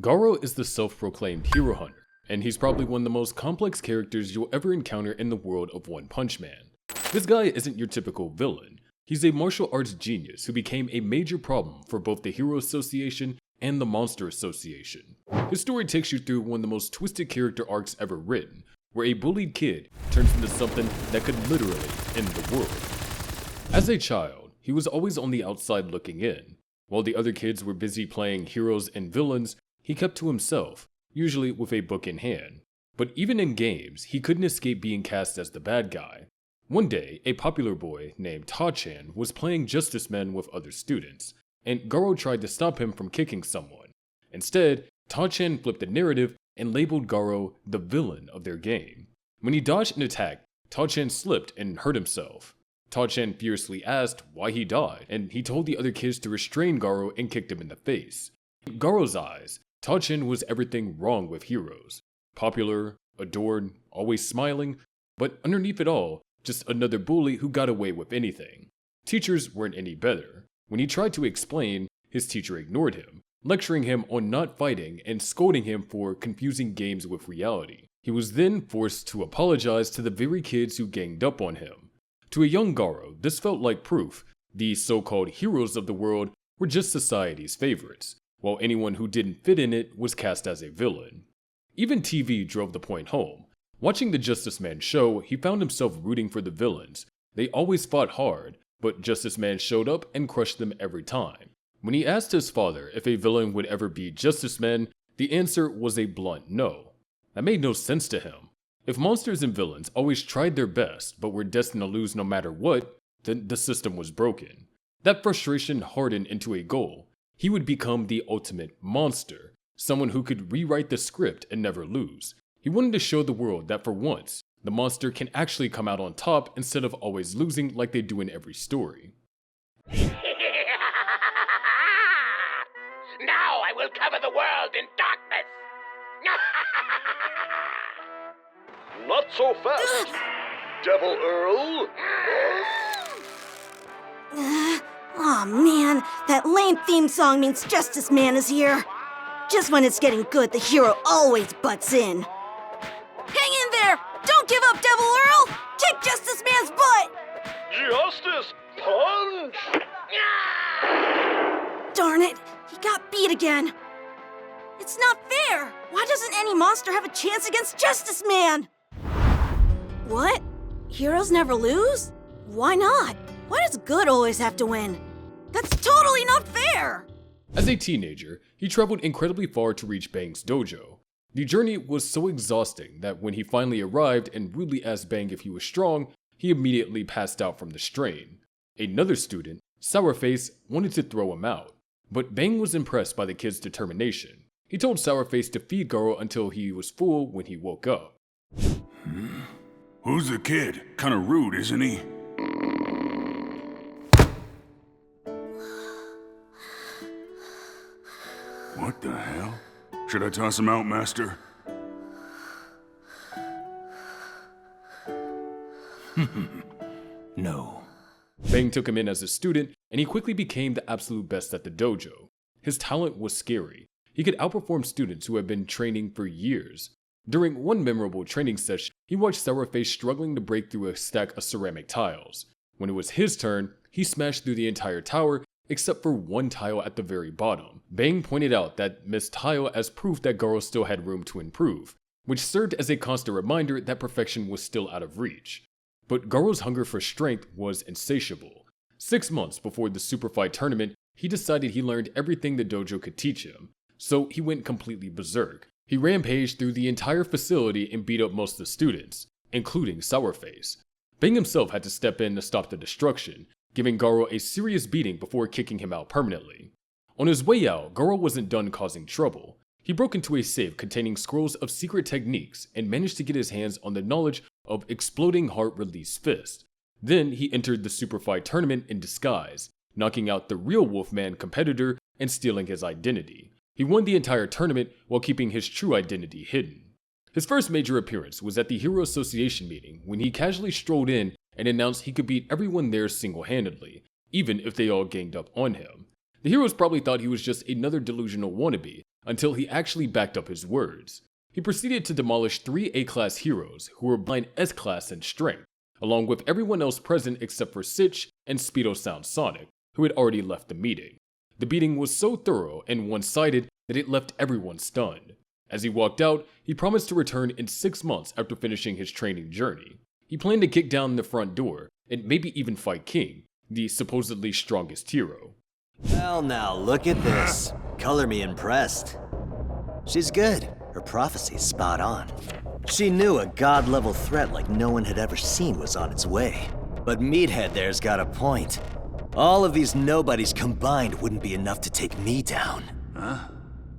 Garo is the self-proclaimed hero hunter, and he's probably one of the most complex characters you'll ever encounter in the world of One Punch Man. This guy isn't your typical villain. He's a martial arts genius who became a major problem for both the Hero Association and the Monster Association. His story takes you through one of the most twisted character arcs ever written, where a bullied kid turns into something that could literally end the world. As a child, he was always on the outside looking in. While the other kids were busy playing heroes and villains, he kept to himself, usually with a book in hand. But even in games, he couldn't escape being cast as the bad guy. One day, a popular boy named Ta-chan was playing Justice Man with other students, and Garo tried to stop him from kicking someone. Instead, Ta-chan flipped the narrative and labeled Garo the villain of their game. When he dodged an attack, Ta-chan slipped and hurt himself. Ta-chan fiercely asked why he died, and he told the other kids to restrain Garo and kicked him in the face. In Garo's eyes, Ta-chan was everything wrong with heroes. Popular, adored, always smiling, but underneath it all, just another bully who got away with anything. Teachers weren't any better. When he tried to explain, his teacher ignored him, lecturing him on not fighting and scolding him for confusing games with reality. He was then forced to apologize to the very kids who ganged up on him. To a young Garo, this felt like proof the so-called heroes of the world were just society's favorites, while anyone who didn't fit in it was cast as a villain. Even TV drove the point home. Watching the Justice Man show, he found himself rooting for the villains. They always fought hard, but Justice Man showed up and crushed them every time. When he asked his father if a villain would ever be Justice Man, the answer was a blunt no. That made no sense to him. If monsters and villains always tried their best but were destined to lose no matter what, then the system was broken. That frustration hardened into a goal. He would become the ultimate monster, someone who could rewrite the script and never lose. He wanted to show the world that for once, the monster can actually come out on top instead of always losing like they do in every story. Now I will cover the world in darkness! Not so fast, Devil Earl! Aw man, that lame theme song means Justice Man is here. Just when it's getting good, the hero always butts in. Hang in there! Don't give up, Devil Earl! Kick Justice Man's butt! Justice Punch! Darn it, he got beat again. It's not fair! Why doesn't any monster have a chance against Justice Man? What? Heroes never lose? Why not? Why does good always have to win? That's totally not fair! As a teenager, he traveled incredibly far to reach Bang's dojo. The journey was so exhausting that when he finally arrived and rudely asked Bang if he was strong, he immediately passed out from the strain. Another student, Sourface, wanted to throw him out, but Bang was impressed by the kid's determination. He told Sourface to feed Garo until he was full when he woke up. Who's the kid? Kinda rude, isn't he? What the hell? Should I toss him out, Master? No. Bang took him in as a student, and he quickly became the absolute best at the dojo. His talent was scary. He could outperform students who had been training for years. During one memorable training session, he watched Sourface struggling to break through a stack of ceramic tiles. When it was his turn, he smashed through the entire tower except for one tile at the very bottom. Bang pointed out that missed tile as proof that Garo still had room to improve, which served as a constant reminder that perfection was still out of reach. But Garo's hunger for strength was insatiable. 6 months before the Super Fight tournament, he decided he learned everything the dojo could teach him, so he went completely berserk. He rampaged through the entire facility and beat up most of the students, including Sourface. Bang himself had to step in to stop the destruction, giving Garo a serious beating before kicking him out permanently. On his way out, Garo wasn't done causing trouble. He broke into a safe containing scrolls of secret techniques and managed to get his hands on the knowledge of Exploding Heart Release Fist. Then he entered the Super Fight tournament in disguise, knocking out the real Wolfman competitor and stealing his identity. He won the entire tournament while keeping his true identity hidden. His first major appearance was at the Hero Association meeting when he casually strolled in and announced he could beat everyone there single-handedly, even if they all ganged up on him. The heroes probably thought he was just another delusional wannabe, until he actually backed up his words. He proceeded to demolish 3 A-class heroes who were blind S-class in strength, along with everyone else present except for Sitch and Speedo Sound Sonic, who had already left the meeting. The beating was so thorough and one-sided that it left everyone stunned. As he walked out, he promised to return in 6 months after finishing his training journey. He planned to kick down the front door and maybe even fight King, the supposedly strongest hero. Well, now look at this. Color me impressed. She's good. Her prophecy's spot on. She knew a god-level threat like no one had ever seen was on its way. But Meathead there's got a point. All of these nobodies combined wouldn't be enough to take me down. Huh?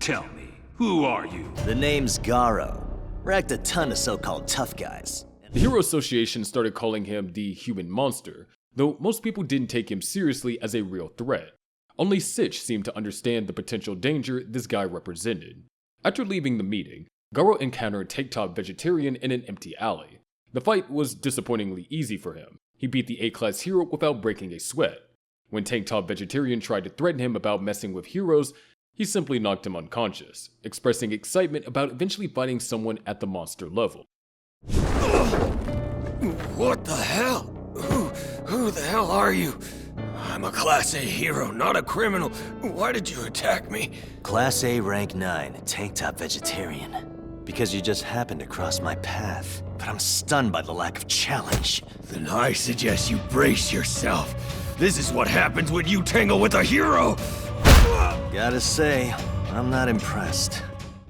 Tell me, who are you? The name's Garo. Wrecked a ton of so-called tough guys. The Hero Association started calling him the Human Monster, though most people didn't take him seriously as a real threat. Only Sitch seemed to understand the potential danger this guy represented. After leaving the meeting, Garo encountered Tank Top Vegetarian in an empty alley. The fight was disappointingly easy for him. He beat the A-class hero without breaking a sweat. When Tank Top Vegetarian tried to threaten him about messing with heroes, he simply knocked him unconscious, expressing excitement about eventually fighting someone at the monster level. What the hell? Who the hell are you? I'm a Class A hero, not a criminal. Why did you attack me? Class A rank 9, Tank Top Vegetarian. Because you just happened to cross my path. But I'm stunned by the lack of challenge. Then I suggest you brace yourself. This is what happens when you tangle with a hero! Gotta say, I'm not impressed.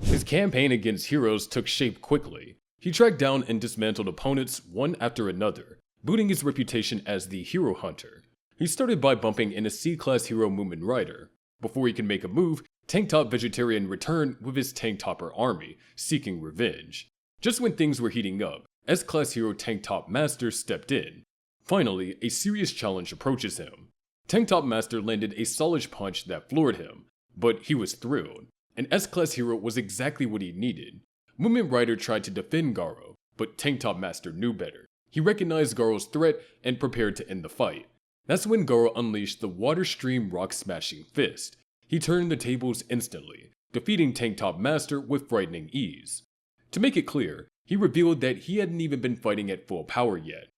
His campaign against heroes took shape quickly. He tracked down and dismantled opponents one after another, booting his reputation as the Hero Hunter. He started by bumping in a C-class hero Moomin Rider. Before he could make a move, Tank Top Vegetarian returned with his Tank Topper army, seeking revenge. Just when things were heating up, S-class hero Tank Top Master stepped in. Finally, a serious challenge approaches him. Tank Top Master landed a solid punch that floored him, but he was thrilled. An S-class hero was exactly what he needed. Moomin Rider tried to defend Garo, but Tank Top Master knew better. He recognized Garo's threat and prepared to end the fight. That's when Garo unleashed the Water Stream Rock Smashing Fist. He turned the tables instantly, defeating Tank Top Master with frightening ease. To make it clear, he revealed that he hadn't even been fighting at full power yet.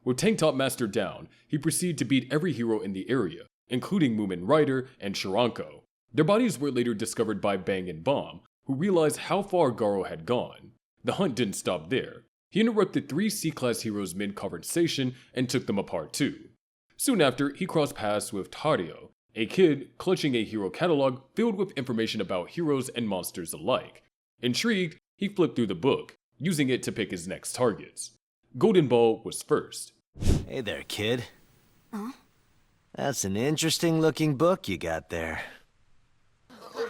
With Tank Top Master down, he proceeded to beat every hero in the area, including Moomin Rider and Sharanko. Their bodies were later discovered by Bang and Bomb, who realized how far Garo had gone. The hunt didn't stop there. He interrupted 3 C-class heroes mid-conversation and took them apart too. Soon after, he crossed paths with Tario, a kid clutching a hero catalog filled with information about heroes and monsters alike. Intrigued, he flipped through the book, using it to pick his next targets. Golden Ball was first. Hey there, kid. Huh? That's an interesting looking book you got there.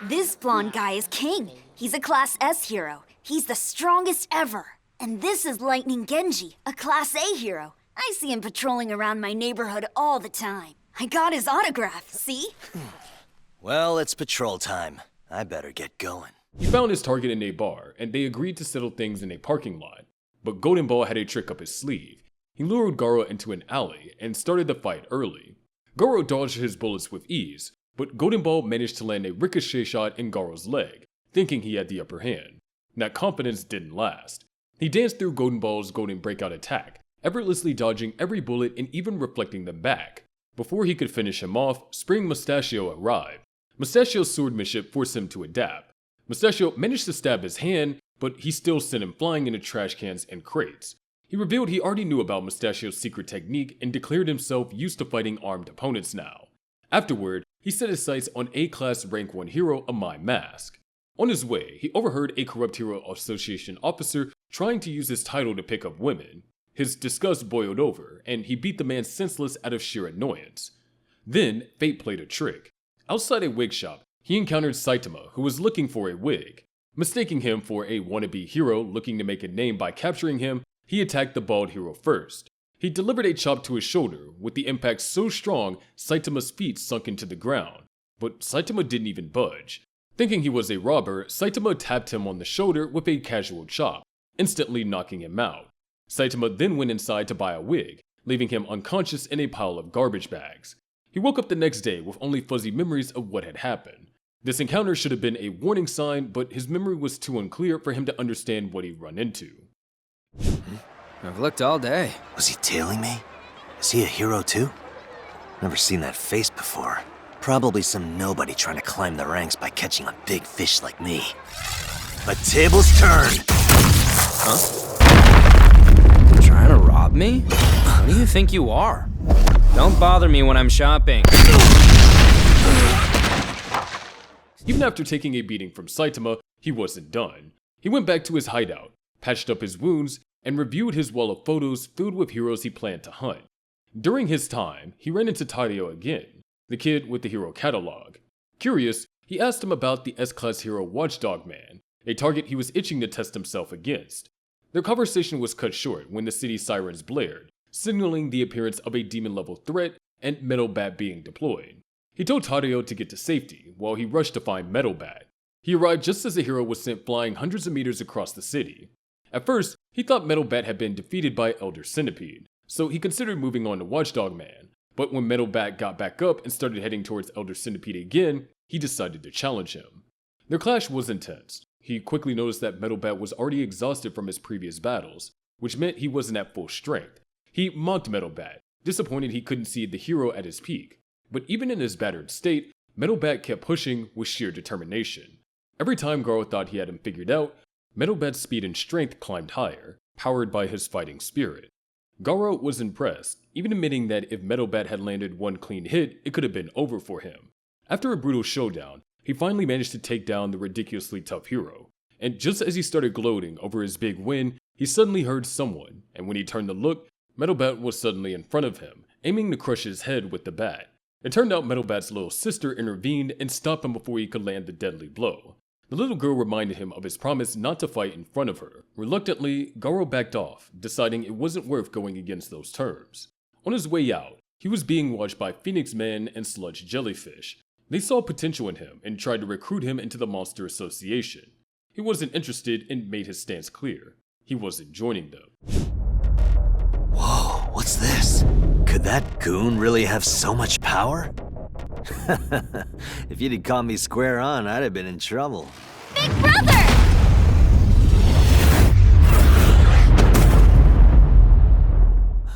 This blonde guy is King. He's a Class S hero. He's the strongest ever. And this is Lightning Genji, a Class A hero. I see him patrolling around my neighborhood all the time. I got his autograph, see? Well, it's patrol time. I better get going. He found his target in a bar, and they agreed to settle things in a parking lot. But Golden Ball had a trick up his sleeve. He lured Garo into an alley and started the fight early. Garo dodged his bullets with ease, but Golden Ball managed to land a ricochet shot in Garo's leg, thinking he had the upper hand. That confidence didn't last. He danced through Golden Ball's golden breakout attack, effortlessly dodging every bullet and even reflecting them back. Before he could finish him off, Spring Mustachio arrived. Mustachio's swordmanship forced him to adapt. Mustachio managed to stab his hand, but he still sent him flying into trash cans and crates. He revealed he already knew about Mustachio's secret technique and declared himself used to fighting armed opponents now. Afterward, he set his sights on A-class rank 1 hero Amai Mask. On his way, he overheard a Corrupt Hero Association officer trying to use his title to pick up women. His disgust boiled over, and he beat the man senseless out of sheer annoyance. Then, fate played a trick. Outside a wig shop, he encountered Saitama, who was looking for a wig. Mistaking him for a wannabe hero looking to make a name by capturing him, he attacked the bald hero first. He delivered a chop to his shoulder, with the impact so strong Saitama's feet sunk into the ground. But Saitama didn't even budge. Thinking he was a robber, Saitama tapped him on the shoulder with a casual chop, instantly knocking him out. Saitama then went inside to buy a wig, leaving him unconscious in a pile of garbage bags. He woke up the next day with only fuzzy memories of what had happened. This encounter should have been a warning sign, but his memory was too unclear for him to understand what he'd run into. I've looked all day. Was he tailing me? Is he a hero too? Never seen that face before. Probably some nobody trying to climb the ranks by catching a big fish like me. But tables turned! Huh? Trying to rob me? Who do you think you are? Don't bother me when I'm shopping. Even after taking a beating from Saitama, he wasn't done. He went back to his hideout, patched up his wounds, and reviewed his wall of photos filled with heroes he planned to hunt. During his time, he ran into Tadeo again, the kid with the hero catalog. Curious, he asked him about the S-Class hero Watchdog Man, a target he was itching to test himself against. Their conversation was cut short when the city sirens blared, signaling the appearance of a demon-level threat and Metal Bat being deployed. He told Tadeo to get to safety, while he rushed to find Metal Bat. He arrived just as the hero was sent flying hundreds of meters across the city. At first, he thought Metal Bat had been defeated by Elder Centipede, so he considered moving on to Watchdog Man, but when Metal Bat got back up and started heading towards Elder Centipede again, he decided to challenge him. Their clash was intense. He quickly noticed that Metal Bat was already exhausted from his previous battles, which meant he wasn't at full strength. He mocked Metal Bat, disappointed he couldn't see the hero at his peak. But even in his battered state, Metal Bat kept pushing with sheer determination. Every time Garo thought he had him figured out, Metal Bat's speed and strength climbed higher, powered by his fighting spirit. Garo was impressed, even admitting that if Metal Bat had landed one clean hit, it could have been over for him. After a brutal showdown, he finally managed to take down the ridiculously tough hero. And just as he started gloating over his big win, he suddenly heard someone, and when he turned to look, Metal Bat was suddenly in front of him, aiming to crush his head with the bat. It turned out Metal Bat's little sister intervened and stopped him before he could land the deadly blow. The little girl reminded him of his promise not to fight in front of her. Reluctantly, Garo backed off, deciding it wasn't worth going against those terms. On his way out, he was being watched by Phoenix Man and Sludge Jellyfish. They saw potential in him and tried to recruit him into the Monster Association. He wasn't interested and made his stance clear. He wasn't joining them. Whoa, what's this? Could that goon really have so much power? If you'd have caught me square on, I'd have been in trouble. Big brother!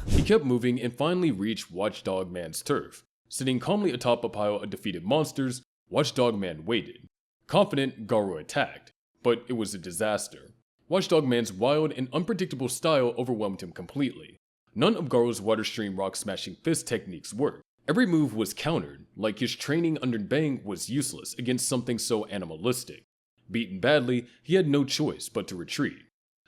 He kept moving and finally reached Watchdog Man's turf. Sitting calmly atop a pile of defeated monsters, Watchdog Man waited. Confident, Garo attacked, but it was a disaster. Watchdog Man's wild and unpredictable style overwhelmed him completely. None of Garo's water stream rock smashing fist techniques worked. Every move was countered, like his training under Bang was useless against something so animalistic. Beaten badly, he had no choice but to retreat.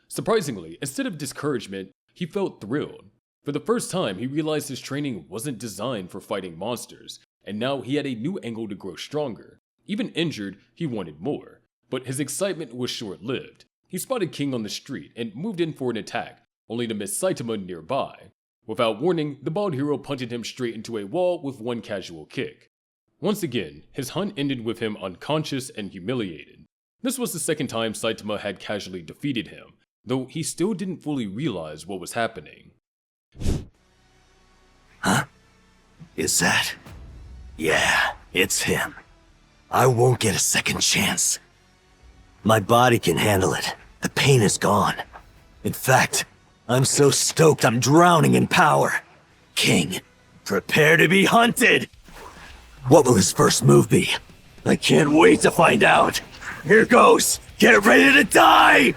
Surprisingly, instead of discouragement, he felt thrilled. For the first time, he realized his training wasn't designed for fighting monsters, and now he had a new angle to grow stronger. Even injured, he wanted more. But his excitement was short-lived. He spotted King on the street and moved in for an attack, only to miss Saitama nearby. Without warning, the bald hero punted him straight into a wall with one casual kick. Once again, his hunt ended with him unconscious and humiliated. This was the second time Saitama had casually defeated him, though he still didn't fully realize what was happening. Huh? Is that? Yeah, it's him. I won't get a second chance. My body can handle it. The pain is gone. In fact, I'm so stoked I'm drowning in power. King, prepare to be hunted! What will his first move be? I can't wait to find out! Here goes! Get ready to die!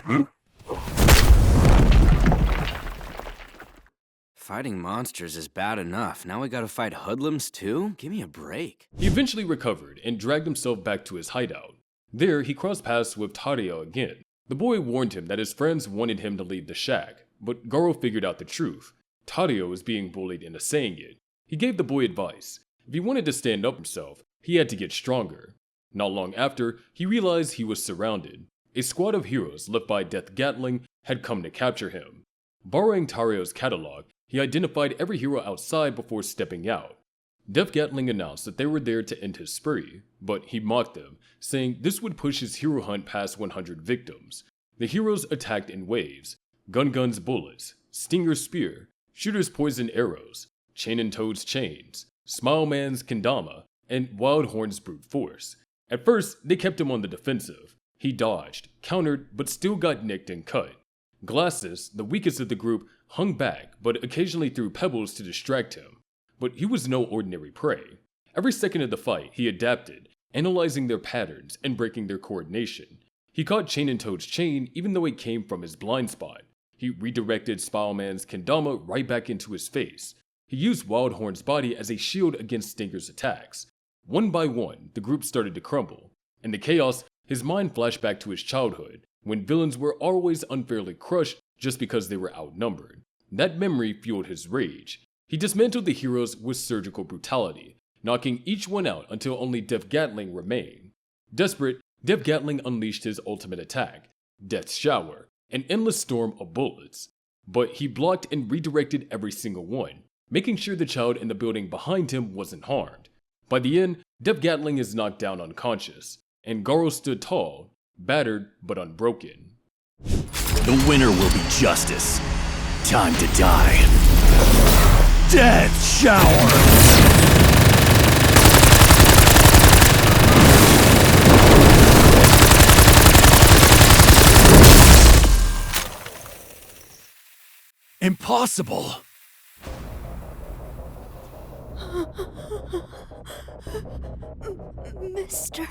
Fighting monsters is bad enough. Now we gotta fight hoodlums too? Give me a break. He eventually recovered and dragged himself back to his hideout. There, he crossed paths with Tadeo again. The boy warned him that his friends wanted him to leave the shack, but Garo figured out the truth. Tadeo was being bullied into saying it. He gave the boy advice. If he wanted to stand up himself, he had to get stronger. Not long after, he realized he was surrounded. A squad of heroes led by Death Gatling had come to capture him. Borrowing Tadeo's catalog, he identified every hero outside before stepping out. Death Gatling announced that they were there to end his spree, but he mocked them, saying this would push his hero hunt past 100 victims. The heroes attacked in waves: Gun's bullets, Stinger's spear, Shooter's poison arrows, Chain and Toad's chains, Smile Man's kendama, and Wild Horn's brute force. At first, they kept him on the defensive. He dodged, countered, but still got nicked and cut. Glasses, the weakest of the group, hung back, but occasionally threw pebbles to distract him. But he was no ordinary prey. Every second of the fight, he adapted, analyzing their patterns and breaking their coordination. He caught Chain and Toad's chain even though it came from his blind spot. He redirected Spileman's kendama right back into his face. He used Wildhorn's body as a shield against Stinger's attacks. One by one, the group started to crumble. In the chaos, his mind flashed back to his childhood, when villains were always unfairly crushed just because they were outnumbered. That memory fueled his rage. He dismantled the heroes with surgical brutality, knocking each one out until only Death Gatling remained. Desperate, Death Gatling unleashed his ultimate attack, Death's Shower, an endless storm of bullets. But he blocked and redirected every single one, making sure the child in the building behind him wasn't harmed. By the end, Death Gatling is knocked down unconscious, and Garo stood tall, battered but unbroken. The winner will be justice. Time to die. Death Shower! Impossible! Mister...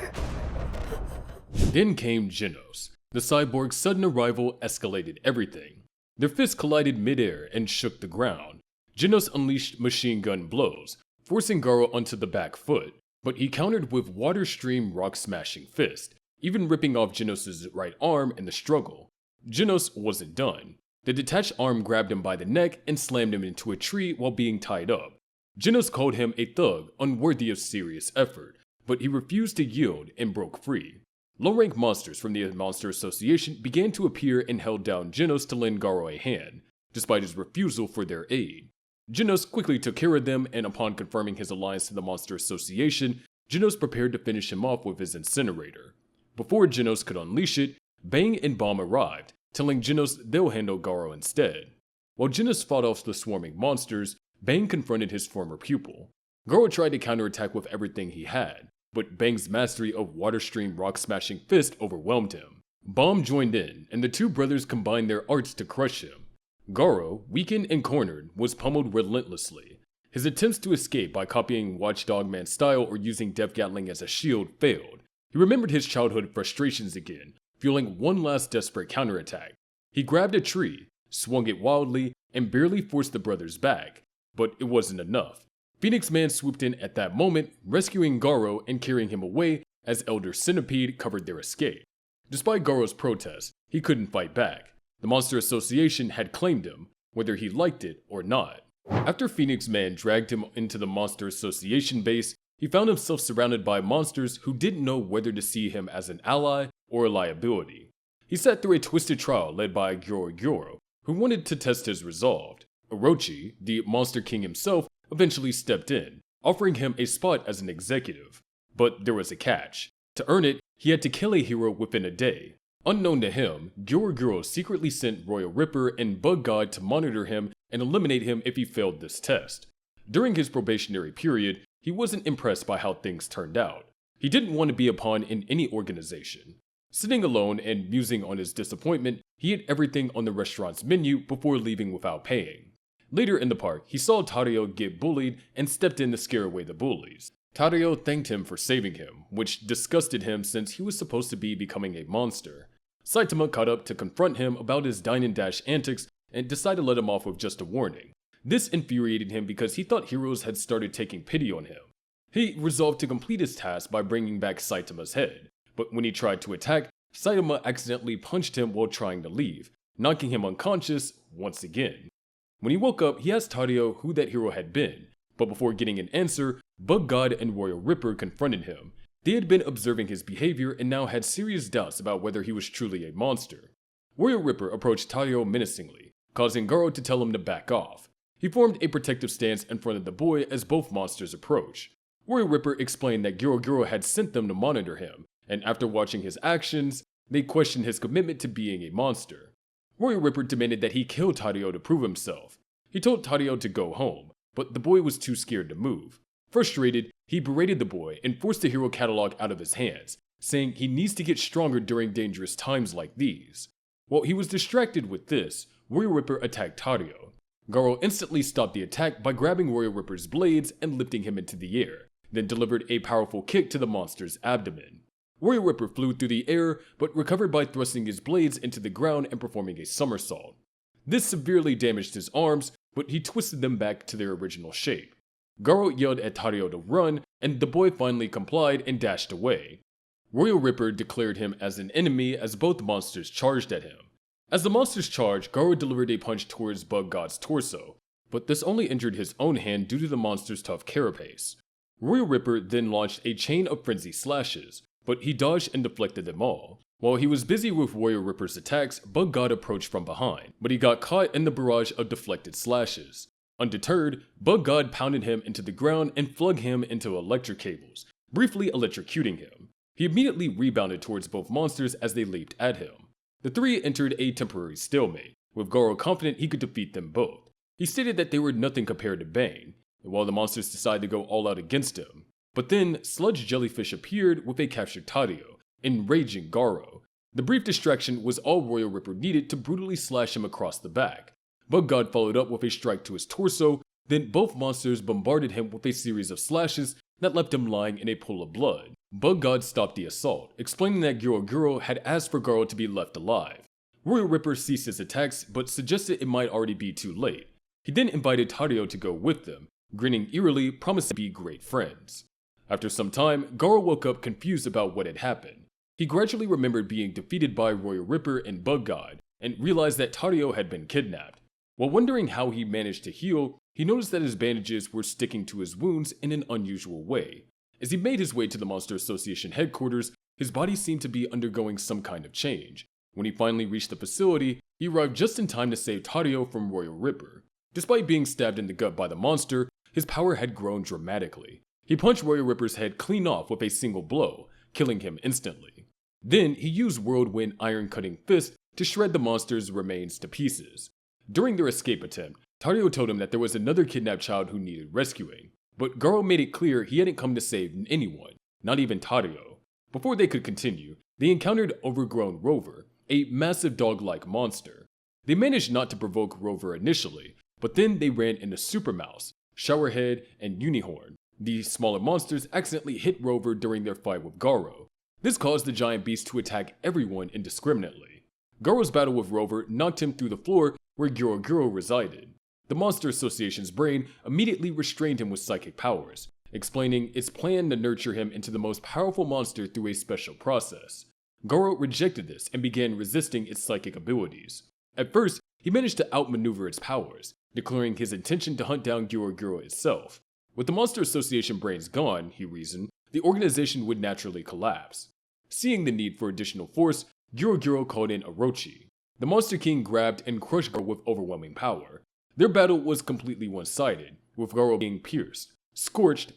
Then came Genos. The cyborg's sudden arrival escalated everything. Their fists collided midair and shook the ground. Genos unleashed machine gun blows, forcing Garo onto the back foot, but he countered with water stream rock smashing fist, even ripping off Genos' right arm in the struggle. Genos wasn't done. The detached arm grabbed him by the neck and slammed him into a tree while being tied up. Genos called him a thug unworthy of serious effort, but he refused to yield and broke free. Low-rank monsters from the Monster Association began to appear and held down Genos to lend Garo a hand, despite his refusal for their aid. Genos quickly took care of them, and upon confirming his alliance to the Monster Association, Genos prepared to finish him off with his incinerator. Before Genos could unleash it, Bang and Bomb arrived, telling Genos they'll handle Garo instead. While Genos fought off the swarming monsters, Bang confronted his former pupil. Garo tried to counterattack with everything he had, but Bang's mastery of water stream rock smashing fist overwhelmed him. Bomb joined in, and the two brothers combined their arts to crush him. Garo, weakened and cornered, was pummeled relentlessly. His attempts to escape by copying Watchdog Man's style or using Death Gatling as a shield failed. He remembered his childhood frustrations again, fueling one last desperate counterattack. He grabbed a tree, swung it wildly, and barely forced the brothers back. But it wasn't enough. Phoenix Man swooped in at that moment, rescuing Garo and carrying him away as Elder Centipede covered their escape. Despite Garo's protest, he couldn't fight back. The Monster Association had claimed him, whether he liked it or not. After Phoenix Man dragged him into the Monster Association base, he found himself surrounded by monsters who didn't know whether to see him as an ally or a liability. He sat through a twisted trial led by Garo, who wanted to test his resolve. Orochi, the Monster King himself, eventually stepped in, offering him a spot as an executive. But there was a catch. To earn it, he had to kill a hero within a day. Unknown to him, Garo secretly sent Royal Ripper and Bug God to monitor him and eliminate him if he failed this test. During his probationary period, he wasn't impressed by how things turned out. He didn't want to be a pawn in any organization. Sitting alone and musing on his disappointment, he ate everything on the restaurant's menu before leaving without paying. Later in the park, he saw Tadeo get bullied and stepped in to scare away the bullies. Tadeo thanked him for saving him, which disgusted him since he was supposed to be becoming a monster. Saitama caught up to confront him about his dine and dash antics and decided to let him off with just a warning. This infuriated him because he thought heroes had started taking pity on him. He resolved to complete his task by bringing back Saitama's head, but when he tried to attack, Saitama accidentally punched him while trying to leave, knocking him unconscious once again. When he woke up, he asked Tadeo who that hero had been, but before getting an answer, Bug God and Royal Ripper confronted him. They had been observing his behavior and now had serious doubts about whether he was truly a monster. Royal Ripper approached Tadeo menacingly, causing Garo to tell him to back off. He formed a protective stance in front of the boy as both monsters approached. Royal Ripper explained that Garo had sent them to monitor him, and after watching his actions, they questioned his commitment to being a monster. Royal Ripper demanded that he kill Tadeo to prove himself. He told Tadeo to go home, but the boy was too scared to move. Frustrated, He berated the boy and forced the hero catalog out of his hands, saying he needs to get stronger during dangerous times like these. While he was distracted with this, Warrior Ripper attacked Tario. Garo instantly stopped the attack by grabbing Warrior Ripper's blades and lifting him into the air, then delivered a powerful kick to the monster's abdomen. Warrior Ripper flew through the air, but recovered by thrusting his blades into the ground and performing a somersault. This severely damaged his arms, but he twisted them back to their original shape. Garo yelled at Tario to run, and the boy finally complied and dashed away. Warrior Ripper declared him as an enemy as both monsters charged at him. As the monsters charged, Garo delivered a punch towards Bug God's torso, but this only injured his own hand due to the monster's tough carapace. Warrior Ripper then launched a chain of frenzy slashes, but he dodged and deflected them all. While he was busy with Warrior Ripper's attacks, Bug God approached from behind, but he got caught in the barrage of deflected slashes. Undeterred, Bug God pounded him into the ground and flung him into electric cables, briefly electrocuting him. He immediately rebounded towards both monsters as they leaped at him. The three entered a temporary stalemate, with Garo confident he could defeat them both. He stated that they were nothing compared to Bane, while the monsters decided to go all out against him. But then, Sludge Jellyfish appeared with a captured Tario, enraging Garo. The brief distraction was all Warrior Ripper needed to brutally slash him across the back. Bug God followed up with a strike to his torso, then both monsters bombarded him with a series of slashes that left him lying in a pool of blood. Bug God stopped the assault, explaining that Garo had asked for Garo to be left alive. Warrior Ripper ceased his attacks, but suggested it might already be too late. He then invited Tario to go with them, grinning eerily, promising to be great friends. After some time, Garo woke up confused about what had happened. He gradually remembered being defeated by Warrior Ripper and Bug God, and realized that Tario had been kidnapped. While wondering how he managed to heal, he noticed that his bandages were sticking to his wounds in an unusual way. As he made his way to the Monster Association headquarters, his body seemed to be undergoing some kind of change. When he finally reached the facility, he arrived just in time to save Tario from Warrior Ripper. Despite being stabbed in the gut by the monster, his power had grown dramatically. He punched Warrior Ripper's head clean off with a single blow, killing him instantly. Then he used Whirlwind Iron-Cutting Fist to shred the monster's remains to pieces. During their escape attempt, Tario told him that there was another kidnapped child who needed rescuing, but Garo made it clear he hadn't come to save anyone, not even Tario. Before they could continue, they encountered Overgrown Rover, a massive dog-like monster. They managed not to provoke Rover initially, but then they ran into Super Mouse, Showerhead, and Unihorn. These smaller monsters accidentally hit Rover during their fight with Garo. This caused the giant beast to attack everyone indiscriminately. Garo's battle with Rover knocked him through the floor where Garo resided. The Monster Association's brain immediately restrained him with psychic powers, explaining its plan to nurture him into the most powerful monster through a special process. Garo rejected this and began resisting its psychic abilities. At first, he managed to outmaneuver its powers, declaring his intention to hunt down Garo itself. With the Monster Association brains gone, he reasoned, the organization would naturally collapse. Seeing the need for additional force, Garo called in Orochi. The Monster King grabbed and crushed Garo with overwhelming power. Their battle was completely one-sided, with Garo being pierced, scorched,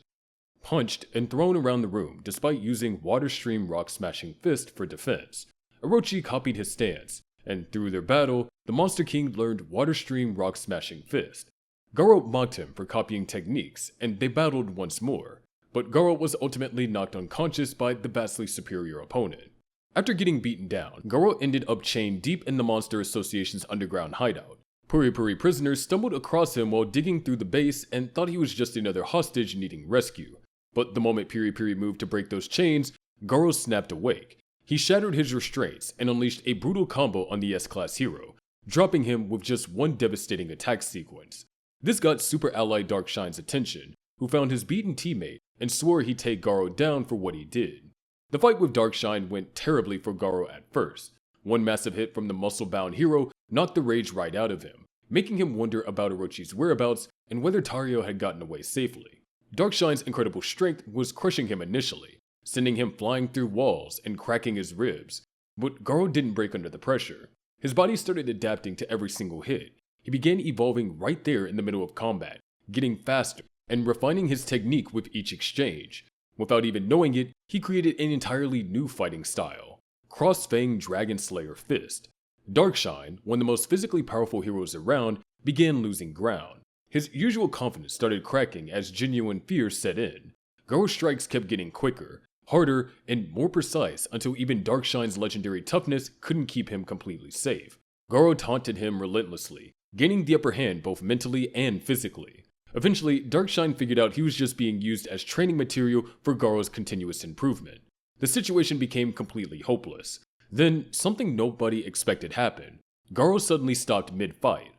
punched, and thrown around the room despite using Water Stream Rock Smashing Fist for defense. Orochi copied his stance, and through their battle, the Monster King learned Water Stream Rock Smashing Fist. Garo mocked him for copying techniques, and they battled once more, but Garo was ultimately knocked unconscious by the vastly superior opponent. After getting beaten down, Garo ended up chained deep in the Monster Association's underground hideout. Puri prisoners stumbled across him while digging through the base and thought he was just another hostage needing rescue. But the moment Puri moved to break those chains, Garo snapped awake. He shattered his restraints and unleashed a brutal combo on the S-Class hero, dropping him with just one devastating attack sequence. This got Super Ally Darkshine's attention, who found his beaten teammate and swore he'd take Garo down for what he did. The fight with Darkshine went terribly for Garo at first. One massive hit from the muscle-bound hero knocked the rage right out of him, making him wonder about Orochi's whereabouts and whether Tario had gotten away safely. Darkshine's incredible strength was crushing him initially, sending him flying through walls and cracking his ribs, but Garo didn't break under the pressure. His body started adapting to every single hit. He began evolving right there in the middle of combat, getting faster, and refining his technique with each exchange. Without even knowing it, he created an entirely new fighting style, Cross-Fang Dragon Slayer Fist. Darkshine, one of the most physically powerful heroes around, began losing ground. His usual confidence started cracking as genuine fear set in. Garo Garo's strikes kept getting quicker, harder, and more precise until even Darkshine's legendary toughness couldn't keep him completely safe. Garo taunted him relentlessly, gaining the upper hand both mentally and physically. Eventually, Darkshine figured out he was just being used as training material for Garo's continuous improvement. The situation became completely hopeless. Then, something nobody expected happened. Garo suddenly stopped mid-fight.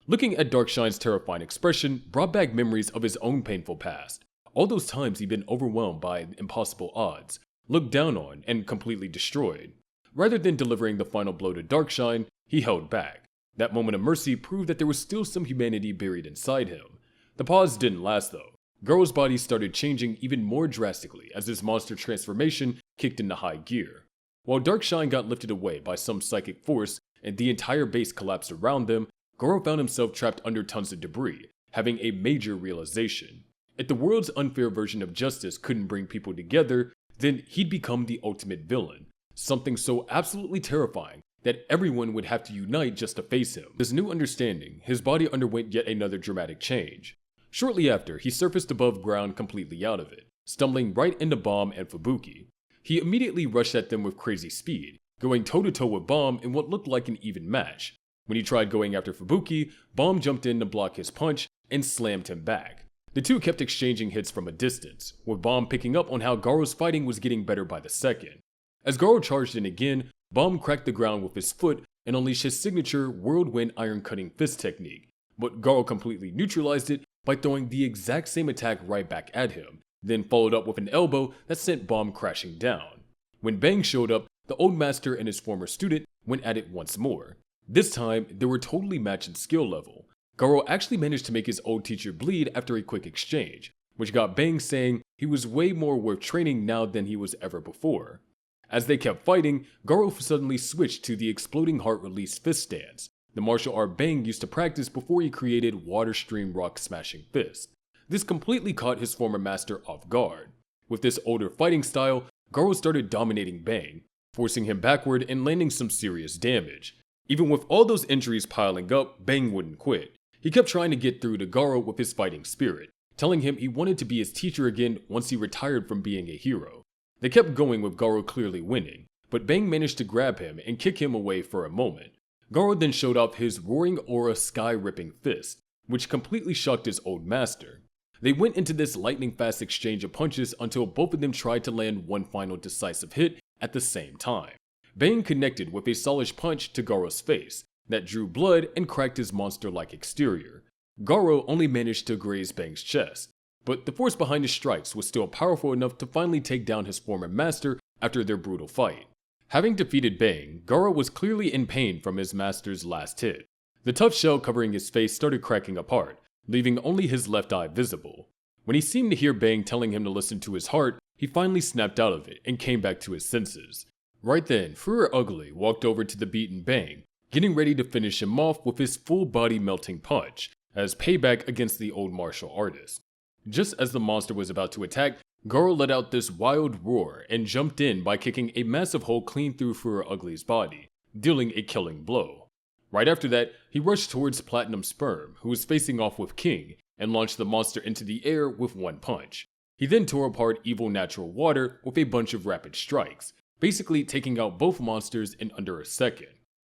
Looking at Darkshine's terrifying expression brought back memories of his own painful past. All those times he'd been overwhelmed by impossible odds, looked down on, and completely destroyed. Rather than delivering the final blow to Darkshine, he held back. That moment of mercy proved that there was still some humanity buried inside him. The pause didn't last though. Garo's body started changing even more drastically as his monster transformation kicked into high gear. While Darkshine got lifted away by some psychic force and the entire base collapsed around them, Garo found himself trapped under tons of debris, having a major realization. If the world's unfair version of justice couldn't bring people together, then he'd become the ultimate villain. Something so absolutely terrifying that everyone would have to unite just to face him. This new understanding, his body underwent yet another dramatic change. Shortly after, he surfaced above ground completely out of it, stumbling right into Bomb and Fubuki. He immediately rushed at them with crazy speed, going toe-to-toe with Bomb in what looked like an even match. When he tried going after Fubuki, Bomb jumped in to block his punch and slammed him back. The two kept exchanging hits from a distance, with Bomb picking up on how Garo's fighting was getting better by the second. As Garo charged in again, Bomb cracked the ground with his foot and unleashed his signature whirlwind iron-cutting fist technique, but Garo completely neutralized it by throwing the exact same attack right back at him, then followed up with an elbow that sent Bomb crashing down. When Bang showed up, the old master and his former student went at it once more. This time, they were totally matched in skill level. Garo actually managed to make his old teacher bleed after a quick exchange, which got Bang saying he was way more worth training now than he was ever before. As they kept fighting, Garo suddenly switched to the exploding heart release fist stance, the martial art Bang used to practice before he created Water Stream Rock Smashing Fist. This completely caught his former master off guard. With this older fighting style, Garo started dominating Bang, forcing him backward and landing some serious damage. Even with all those injuries piling up, Bang wouldn't quit. He kept trying to get through to Garo with his fighting spirit, telling him he wanted to be his teacher again once he retired from being a hero. They kept going with Garo clearly winning, but Bang managed to grab him and kick him away for a moment. Garo then showed off his Roaring Aura Sky-Ripping Fist, which completely shocked his old master. They went into this lightning-fast exchange of punches until both of them tried to land one final decisive hit at the same time. Bang connected with a solid punch to Garo's face that drew blood and cracked his monster-like exterior. Garo only managed to graze Bang's chest, but the force behind his strikes was still powerful enough to finally take down his former master after their brutal fight. Having defeated Bang, Garo was clearly in pain from his master's last hit. The tough shell covering his face started cracking apart, leaving only his left eye visible. When he seemed to hear Bang telling him to listen to his heart, he finally snapped out of it and came back to his senses. Right then, Fuhrer Ugly walked over to the beaten Bang, getting ready to finish him off with his full-body melting punch, as payback against the old martial artist. Just as the monster was about to attack, Garo let out this wild roar and jumped in by kicking a massive hole clean through Fuhrer Ugly's body, dealing a killing blow. Right after that, he rushed towards Platinum Sperm, who was facing off with King, and launched the monster into the air with one punch. He then tore apart Evil Natural Water with a bunch of rapid strikes, basically taking out both monsters in under a second.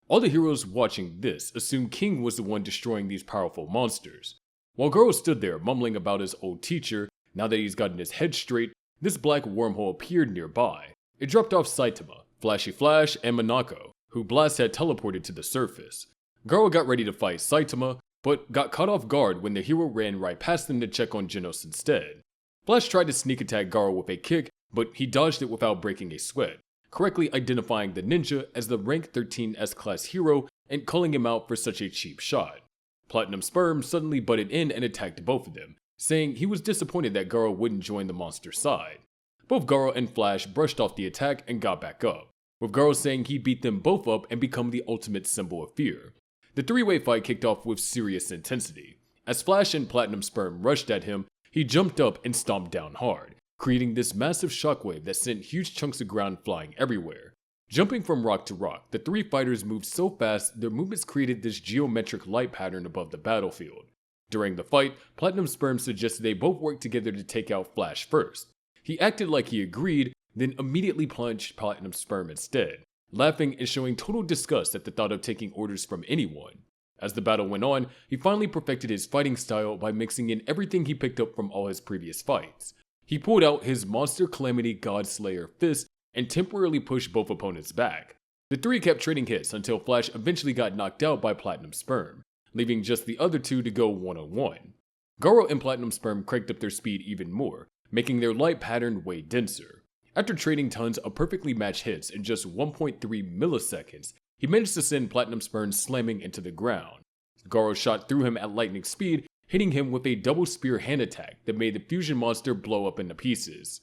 All the heroes watching this assumed King was the one destroying these powerful monsters. While Garo stood there mumbling about his old teacher, now that he's gotten his head straight, this black wormhole appeared nearby. It dropped off Saitama, Flashy Flash, and Monako, who Blast had teleported to the surface. Garo got ready to fight Saitama, but got caught off guard when the hero ran right past them to check on Genos instead. Flash tried to sneak attack Garo with a kick, but he dodged it without breaking a sweat, correctly identifying the ninja as the rank 13 S-class hero and calling him out for such a cheap shot. Platinum Sperm suddenly butted in and attacked both of them, saying he was disappointed that Garo wouldn't join the monster's side. Both Garo and Flash brushed off the attack and got back up, with Garo saying he beat them both up and become the ultimate symbol of fear. The three-way fight kicked off with serious intensity. As Flash and Platinum Sperm rushed at him, he jumped up and stomped down hard, creating this massive shockwave that sent huge chunks of ground flying everywhere. Jumping from rock to rock, the three fighters moved so fast their movements created this geometric light pattern above the battlefield. During the fight, Platinum Sperm suggested they both work together to take out Flash first. He acted like he agreed, then immediately plunged Platinum Sperm instead, laughing and showing total disgust at the thought of taking orders from anyone. As the battle went on, he finally perfected his fighting style by mixing in everything he picked up from all his previous fights. He pulled out his Monster Calamity God Slayer fist and temporarily pushed both opponents back. The three kept trading hits until Flash eventually got knocked out by Platinum Sperm, leaving just the other two to go one-on-one. Garo and Platinum Sperm cranked up their speed even more, making their light pattern way denser. After trading tons of perfectly matched hits in just 1.3 milliseconds, he managed to send Platinum Sperm slamming into the ground. Garo shot through him at lightning speed, hitting him with a double spear hand attack that made the fusion monster blow up into pieces.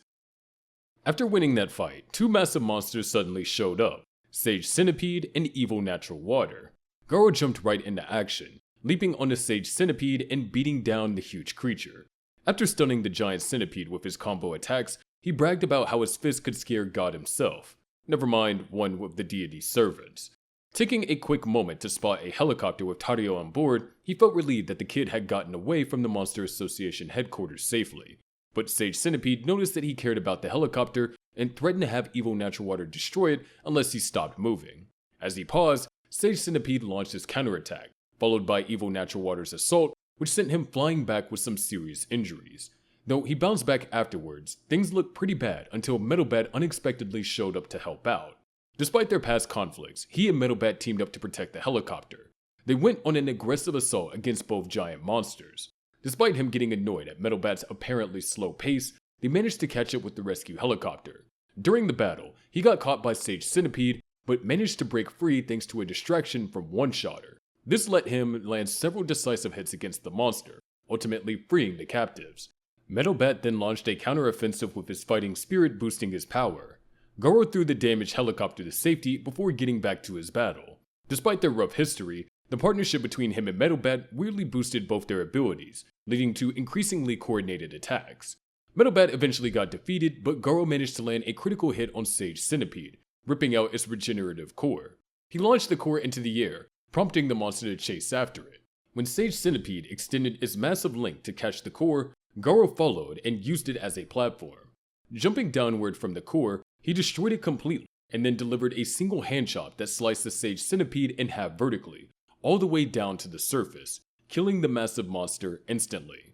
After winning that fight, two massive monsters suddenly showed up, Sage Centipede and Evil Natural Water. Garo jumped right into action, leaping on the Sage Centipede and beating down the huge creature. After stunning the giant centipede with his combo attacks, he bragged about how his fist could scare God himself, never mind one with the deity's servants. Taking a quick moment to spot a helicopter with Tario on board, he felt relieved that the kid had gotten away from the Monster Association headquarters safely. But Sage Centipede noticed that he cared about the helicopter and threatened to have Evil Natural Water destroy it unless he stopped moving. As he paused, Sage Centipede launched his counterattack, followed by Evil Natural Water's assault, which sent him flying back with some serious injuries. Though he bounced back afterwards, things looked pretty bad until Metalbat unexpectedly showed up to help out. Despite their past conflicts, he and Metalbat teamed up to protect the helicopter. They went on an aggressive assault against both giant monsters. Despite him getting annoyed at Metalbat's apparently slow pace, they managed to catch up with the rescue helicopter. During the battle, he got caught by Sage Centipede, but managed to break free thanks to a distraction from One-Shotter. This let him land several decisive hits against the monster, ultimately freeing the captives. Metalbat then launched a counteroffensive with his fighting spirit boosting his power. Garo threw the damaged helicopter to safety before getting back to his battle. Despite their rough history, the partnership between him and Metalbat weirdly boosted both their abilities, leading to increasingly coordinated attacks. Metalbat eventually got defeated, but Garo managed to land a critical hit on Sage Centipede, ripping out its regenerative core. He launched the core into the air, prompting the monster to chase after it. When Sage Centipede extended its massive length to catch the core, Garo followed and used it as a platform. Jumping downward from the core, he destroyed it completely and then delivered a single hand chop that sliced the Sage Centipede in half vertically, all the way down to the surface, killing the massive monster instantly.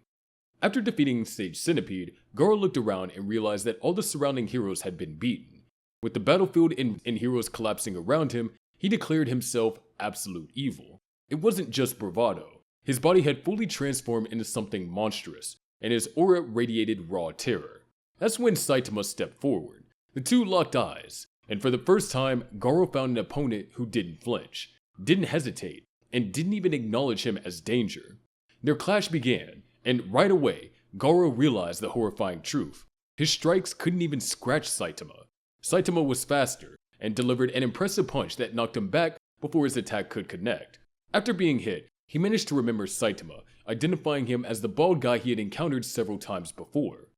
After defeating Sage Centipede, Garo looked around and realized that all the surrounding heroes had been beaten. With the battlefield and heroes collapsing around him, he declared himself absolute evil. It wasn't just bravado. His body had fully transformed into something monstrous, and his aura radiated raw terror. That's when Saitama stepped forward. The two locked eyes, and for the first time, Garo found an opponent who didn't flinch, didn't hesitate, and didn't even acknowledge him as danger. Their clash began, and right away, Garo realized the horrifying truth. His strikes couldn't even scratch Saitama. Saitama was faster, and delivered an impressive punch that knocked him back before his attack could connect. After being hit, he managed to remember Saitama, identifying him as the bald guy he had encountered several times before.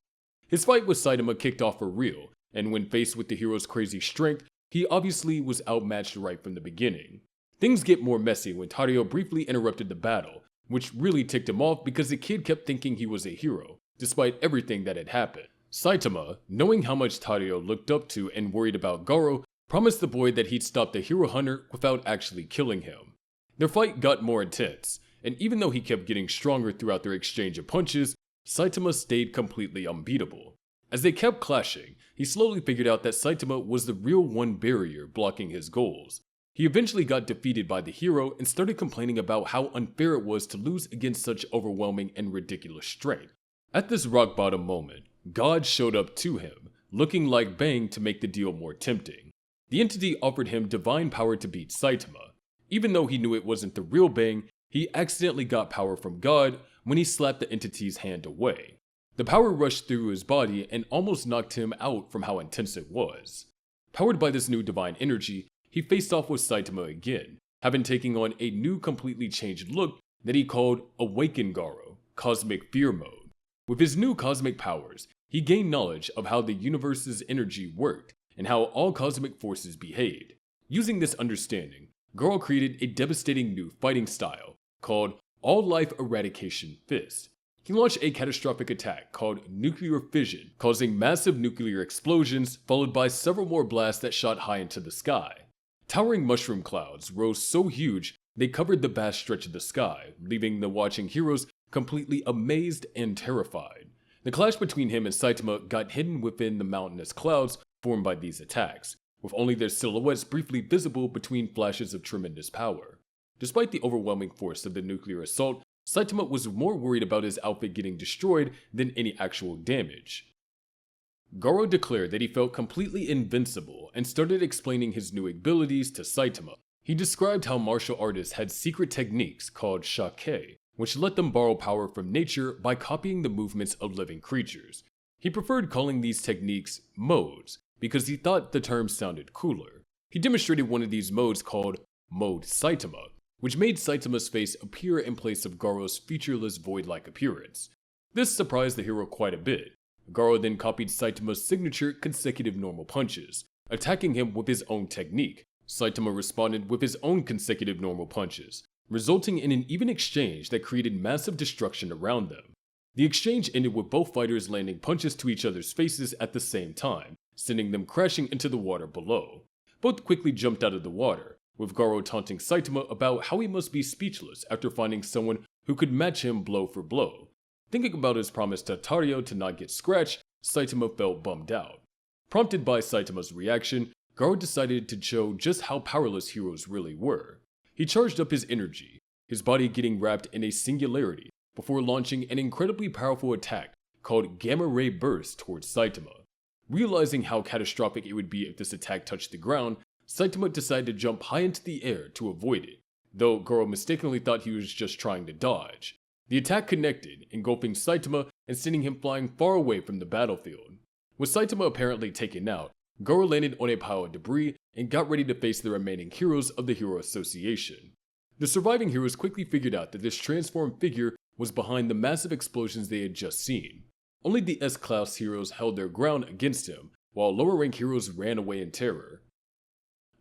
His fight with Saitama kicked off for real, and when faced with the hero's crazy strength, he obviously was outmatched right from the beginning. Things get more messy when Tario briefly interrupted the battle, which really ticked him off because the kid kept thinking he was a hero, despite everything that had happened. Saitama, knowing how much Tario looked up to and worried about Garo, promised the boy that he'd stop the hero hunter without actually killing him. Their fight got more intense, and even though he kept getting stronger throughout their exchange of punches, Saitama stayed completely unbeatable. As they kept clashing, he slowly figured out that Saitama was the real one barrier blocking his goals. He eventually got defeated by the hero and started complaining about how unfair it was to lose against such overwhelming and ridiculous strength. At this rock bottom moment, God showed up to him, looking like Bang to make the deal more tempting. The entity offered him divine power to beat Saitama. Even though he knew it wasn't the real Bang, he accidentally got power from God when he slapped the entity's hand away. The power rushed through his body and almost knocked him out from how intense it was. Powered by this new divine energy, he faced off with Saitama again, having taken on a new completely changed look that he called Awaken Garo, Cosmic Fear Mode. With his new cosmic powers, he gained knowledge of how the universe's energy worked and how all cosmic forces behaved. Using this understanding, Garo created a devastating new fighting style called All Life Eradication Fist. he launched a catastrophic attack called nuclear fission, causing massive nuclear explosions followed by several more blasts that shot high into the sky. Towering mushroom clouds rose so huge they covered the vast stretch of the sky, leaving the watching heroes completely amazed and terrified. The clash between him and Saitama got hidden within the mountainous clouds formed by these attacks, with only their silhouettes briefly visible between flashes of tremendous power. Despite the overwhelming force of the nuclear assault, Saitama was more worried about his outfit getting destroyed than any actual damage. Garo declared that he felt completely invincible and started explaining his new abilities to Saitama. He described how martial artists had secret techniques called shake, which let them borrow power from nature by copying the movements of living creatures. He preferred calling these techniques modes because he thought the term sounded cooler. He demonstrated one of these modes called Mode Saitama, which made Saitama's face appear in place of Garo's featureless void-like appearance. This surprised the hero quite a bit. Garo then copied Saitama's signature consecutive normal punches, attacking him with his own technique. Saitama responded with his own consecutive normal punches, resulting in an even exchange that created massive destruction around them. The exchange ended with both fighters landing punches to each other's faces at the same time, sending them crashing into the water below. Both quickly jumped out of the water, with Garo taunting Saitama about how he must be speechless after finding someone who could match him blow for blow. Thinking about his promise to Tario to not get scratched, Saitama felt bummed out. Prompted by Saitama's reaction, Garo decided to show just how powerless heroes really were. He charged up his energy, his body getting wrapped in a singularity, before launching an incredibly powerful attack called Gamma Ray Burst towards Saitama. Realizing how catastrophic it would be if this attack touched the ground, Saitama decided to jump high into the air to avoid it, though Garo mistakenly thought he was just trying to dodge. The attack connected, engulfing Saitama and sending him flying far away from the battlefield. With Saitama apparently taken out, Garo landed on a pile of debris and got ready to face the remaining heroes of the Hero Association. The surviving heroes quickly figured out that this transformed figure was behind the massive explosions they had just seen. Only the S-Class heroes held their ground against him, while lower-rank heroes ran away in terror.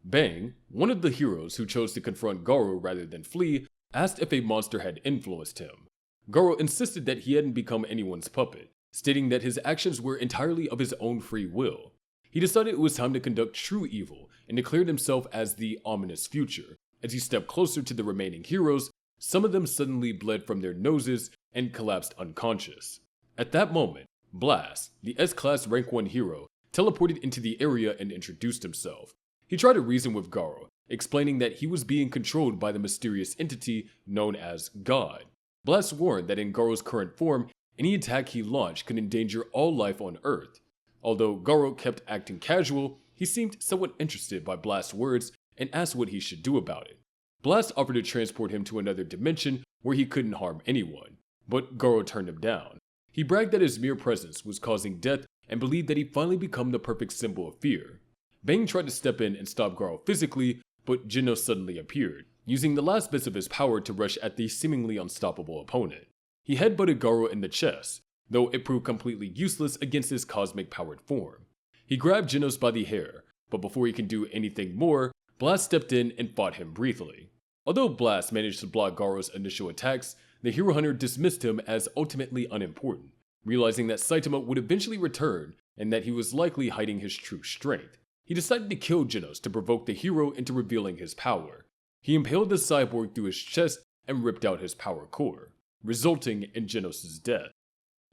Bang, one of the heroes who chose to confront Garo rather than flee, asked if a monster had influenced him. Garo insisted that he hadn't become anyone's puppet, stating that his actions were entirely of his own free will. He decided it was time to conduct true evil and declared himself as the ominous future. As he stepped closer to the remaining heroes, some of them suddenly bled from their noses and collapsed unconscious. At that moment, Blast, the S-Class Rank 1 hero, teleported into the area and introduced himself. He tried to reason with Garo, explaining that he was being controlled by the mysterious entity known as God. Blast warned that in Garo's current form, any attack he launched could endanger all life on Earth. Although Garo kept acting casual, he seemed somewhat interested by Blast's words and asked what he should do about it. Blast offered to transport him to another dimension where he couldn't harm anyone, but Garo turned him down. He bragged that his mere presence was causing death and believed that he'd finally become the perfect symbol of fear. Bang tried to step in and stop Garo physically, but Genos suddenly appeared, using the last bits of his power to rush at the seemingly unstoppable opponent. He headbutted Garo in the chest, though it proved completely useless against his cosmic-powered form. He grabbed Genos by the hair, but before he could do anything more, Blast stepped in and fought him briefly. Although Blast managed to block Garo's initial attacks, the Hero Hunter dismissed him as ultimately unimportant, realizing that Saitama would eventually return and that he was likely hiding his true strength. He decided to kill Genos to provoke the hero into revealing his power. He impaled the cyborg through his chest and ripped out his power core, resulting in Genos' death.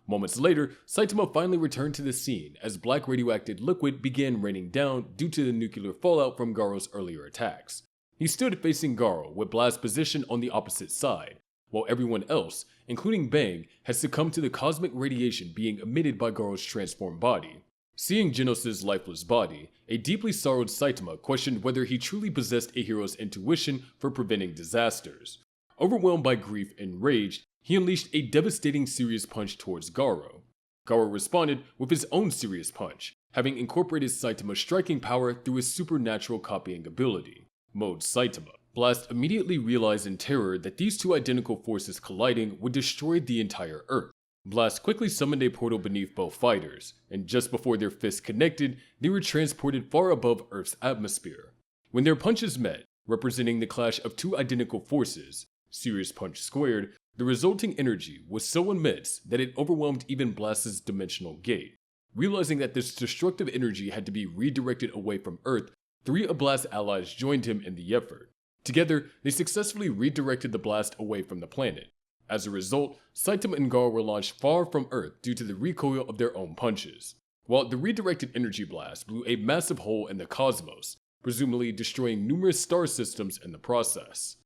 Moments later, Saitama finally returned to the scene as black radioactive liquid began raining down due to the nuclear fallout from Garo's earlier attacks. He stood facing Garo with Blast's position on the opposite side, while everyone else, including Bang, had succumbed to the cosmic radiation being emitted by Garo's transformed body. Seeing Genos' lifeless body, a deeply sorrowed Saitama questioned whether he truly possessed a hero's intuition for preventing disasters. Overwhelmed by grief and rage, he unleashed a devastating serious punch towards Garo. Garo responded with his own serious punch, having incorporated Saitama's striking power through his supernatural copying ability, Mode Saitama. Blast immediately realized in terror that these two identical forces colliding would destroy the entire Earth. Blast quickly summoned a portal beneath both fighters, and just before their fists connected, they were transported far above Earth's atmosphere. When their punches met, representing the clash of two identical forces, Serious Punch Squared, The resulting energy was so immense that it overwhelmed even Blast's dimensional gate. Realizing that this destructive energy had to be redirected away from Earth, 3 of Blast's allies joined him in the effort. Together, they successfully redirected the blast away from the planet. As a result, Saitama and Garo were launched far from Earth due to the recoil of their own punches, while the redirected energy blast blew a massive hole in the cosmos, presumably destroying numerous star systems in the process.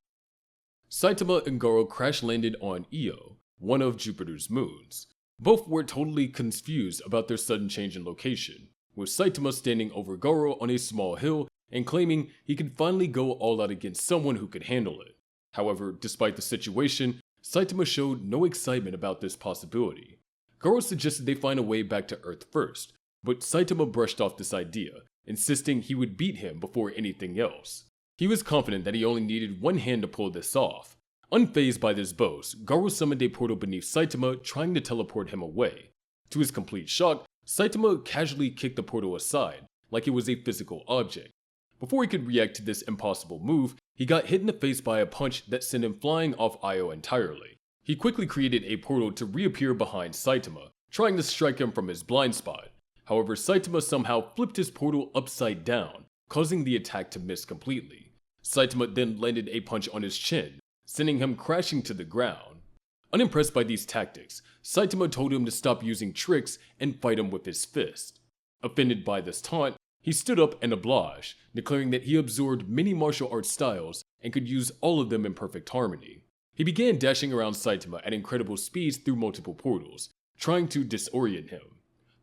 Saitama and Garo crash-landed on Io, one of Jupiter's moons. Both were totally confused about their sudden change in location, with Saitama standing over Garo on a small hill and claiming he could finally go all out against someone who could handle it. However, despite the situation, Saitama showed no excitement about this possibility. Garo suggested they find a way back to Earth first, but Saitama brushed off this idea, insisting he would beat him before anything else. He was confident that he only needed one hand to pull this off. Unfazed by this boast, Garo summoned a portal beneath Saitama, trying to teleport him away. To his complete shock, Saitama casually kicked the portal aside, like it was a physical object. Before he could react to this impossible move, he got hit in the face by a punch that sent him flying off Io entirely. He quickly created a portal to reappear behind Saitama, trying to strike him from his blind spot. However, Saitama somehow flipped his portal upside down, causing the attack to miss completely. Saitama then landed a punch on his chin, sending him crashing to the ground. Unimpressed by these tactics, Saitama told him to stop using tricks and fight him with his fist. Offended by this taunt, he stood up and obliged, declaring that he absorbed many martial arts styles and could use all of them in perfect harmony. He began dashing around Saitama at incredible speeds through multiple portals, trying to disorient him.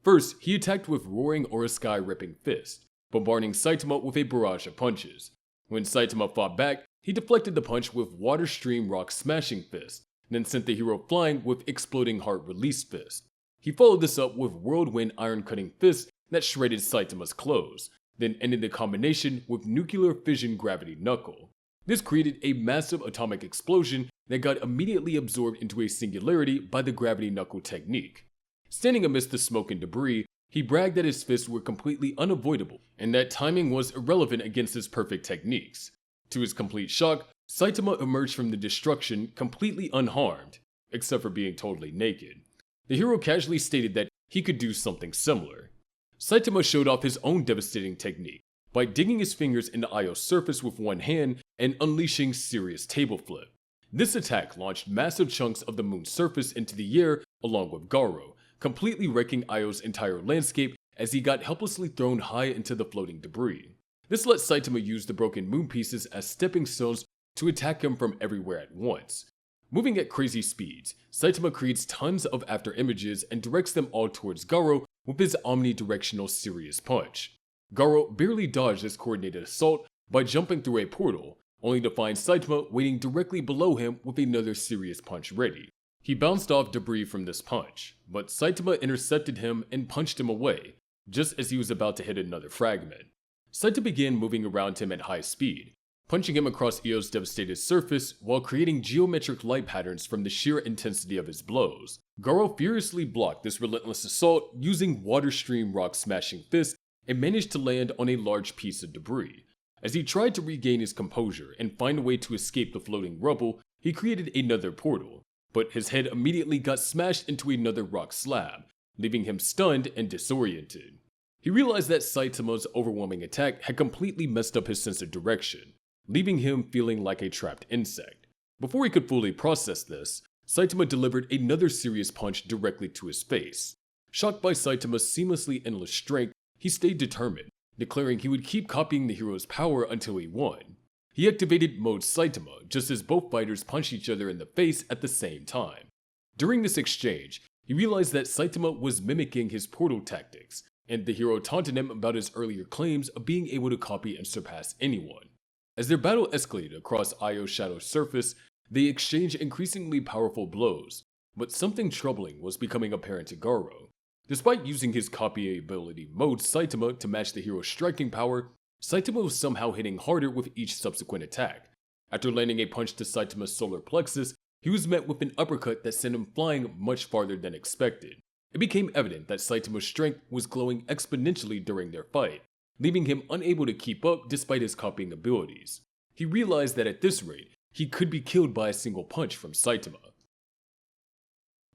First, he attacked with roaring or a sky-ripping fist, bombarding Saitama with a barrage of punches. When Saitama fought back, he deflected the punch with Water Stream Rock Smashing Fist, then sent the hero flying with Exploding Heart Release Fist. He followed this up with Whirlwind Iron Cutting Fist that shredded Saitama's clothes, then ended the combination with Nuclear Fission Gravity Knuckle. This created a massive atomic explosion that got immediately absorbed into a singularity by the Gravity Knuckle technique. Standing amidst the smoke and debris, he bragged that his fists were completely unavoidable and that timing was irrelevant against his perfect techniques. To his complete shock, Saitama emerged from the destruction completely unharmed, except for being totally naked. The hero casually stated that he could do something similar. Saitama showed off his own devastating technique by digging his fingers into Io's surface with one hand and unleashing Serious Table Flip. This attack launched massive chunks of the moon's surface into the air along with Garo, completely wrecking Io's entire landscape as he got helplessly thrown high into the floating debris. This let Saitama use the broken moon pieces as stepping stones to attack him from everywhere at once. Moving at crazy speeds, Saitama creates tons of after images and directs them all towards Garo with his omnidirectional Serious Punch. Garo barely dodged this coordinated assault by jumping through a portal, only to find Saitama waiting directly below him with another Serious Punch ready. He bounced off debris from this punch, but Saitama intercepted him and punched him away, just as he was about to hit another fragment. Saitama began moving around him at high speed, punching him across Io's devastated surface while creating geometric light patterns from the sheer intensity of his blows. Garo furiously blocked this relentless assault using Water Stream Rock Smashing Fist and managed to land on a large piece of debris. As he tried to regain his composure and find a way to escape the floating rubble, he created another portal, but his head immediately got smashed into another rock slab, leaving him stunned and disoriented. He realized that Saitama's overwhelming attack had completely messed up his sense of direction, leaving him feeling like a trapped insect. Before he could fully process this, Saitama delivered another serious punch directly to his face. Shocked by Saitama's seamlessly endless strength, he stayed determined, declaring he would keep copying the hero's power until he won. He activated Mode Saitama just as both fighters punched each other in the face at the same time. During this exchange, he realized that Saitama was mimicking his portal tactics, and the hero taunted him about his earlier claims of being able to copy and surpass anyone. As their battle escalated across Io's shadow surface, they exchanged increasingly powerful blows, but something troubling was becoming apparent to Garo. Despite using his copyability Mode Saitama to match the hero's striking power, Saitama was somehow hitting harder with each subsequent attack. After landing a punch to Saitama's solar plexus, he was met with an uppercut that sent him flying much farther than expected. It became evident that Saitama's strength was glowing exponentially during their fight, leaving him unable to keep up despite his copying abilities. He realized that at this rate, he could be killed by a single punch from Saitama.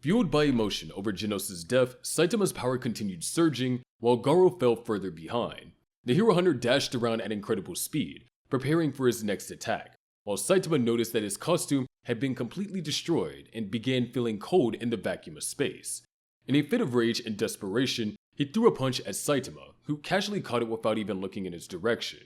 Fueled by emotion over Genos' death, Saitama's power continued surging, while Garo fell further behind. The hero hunter dashed around at incredible speed, preparing for his next attack, while Saitama noticed that his costume had been completely destroyed and began feeling cold in the vacuum of space. In a fit of rage and desperation, he threw a punch at Saitama, who casually caught it without even looking in his direction.